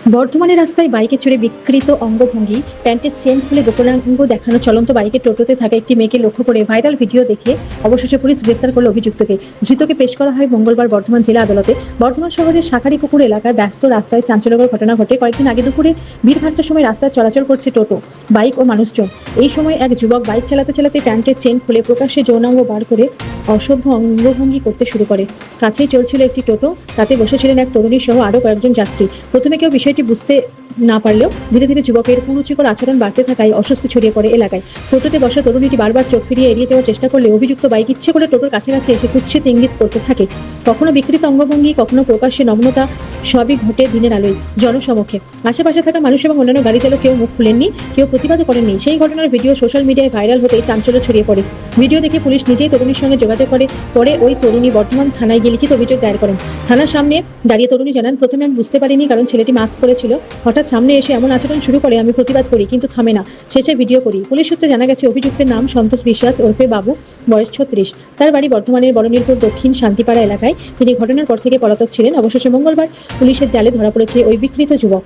বর্ধমানের রাস্তায় বাইকে চড়ে বিকৃত অঙ্গভঙ্গি, প্যান্টের চেন খুলে গোপনাঙ্গ দেখানো চলন্ত বাইকে টোটোতে থাকা একটি মেয়েকে লক্ষ্য করে ভাইরাল ভিডিও দেখে অবশেষে পুলিশ গ্রেফতার করল অভিযুক্তকে। ধৃতকে পেশ করা হয় মঙ্গলবার বর্ধমান জেলা আদালতে। বর্ধমান শহরের শাঁখারীপুকুর এলাকার ব্যস্ত রাস্তায় চাঞ্চল্যকর ঘটনা ঘটে। কয়েকদিন আগে দুপুরে ভিড়ভাট্টার সময় রাস্তায় চলাচল করছে টোটো, বাইক ও মানুষজন। এই সময় এক যুবক বাইক চালাতে চালাতে প্যান্টের চেন খুলে প্রকাশ্যে যৌনাঙ্গ বার করে অসভ্য অঙ্গভঙ্গি করতে শুরু করে। কাছেই চলছিল একটি টোটো, তাতে বসেছিলেন এক তরুণী সহ আরও কয়েকজন যাত্রী। প্রথমে কেউ বিষয়টি বুঝতে না পারলেও ধীরে ধীরে যুবকের কুরুচিকর আচরণ বাড়তে থাকায় অস্বস্তি ছড়িয়ে পড়ে এলাকায়। টোটোতে বসা তরুণীটি বারবার চোখ ফিরিয়ে এড়িয়ে যাওয়ার চেষ্টা করলে অভিযুক্ত বাইক ইচ্ছে করে টোটোর কাছাকাছি এসে কুৎসিত ইঙ্গিত করতে থাকে। কখনো বিকৃত অঙ্গভঙ্গি, কখনো প্রকাশ্যে নগ্নতা, সবই ঘটে দিনের আলোয়, জনসমক্ষে। আশেপাশে থাকা মানুষ এবং অন্যান্য গাড়ি চালক কেউ মুখ খুলেননি, কেউ প্রতিবাদও করেননি। সেই ঘটনার ভিডিও সোশ্যাল মিডিয়ায় ভাইরাল হতেই চাঞ্চল্য ছড়িয়ে পড়ে। ভিডিও দেখে পুলিশ নিজেই তরুণীর সঙ্গে যোগাযোগ করে। পরে ওই তরুণী বর্ধমান থানায় গিয়ে লিখিত অভিযোগ দায়ের করেন। থানার সামনে দাঁড়িয়ে তরুণী জানান, প্রথমে আমি বুঝতে পারিনি, কারণ ছেলেটি মাস্ক পরেছিল। হঠাৎ সামনে এসে এমন আচরণ শুরু করে, আমি প্রতিবাদ করি কিন্তু থামে না, শেষে ভিডিও করি। পুলিশ সূত্রে জানা গেছে, অভিযুক্তের নাম সন্তোষ বিশ্বাস ওরফে বাবু, বয়স 36। তার বাড়ি বর্ধমানের বড়নীলপুর দক্ষিণ শান্তিপাড়া এলাকায়। তিনি ঘটনার পর থেকে পলাতক ছিলেন। অবশেষে মঙ্গলবার পুলিশের জালে ধরা পড়েছে ওই বিকৃত যুবক।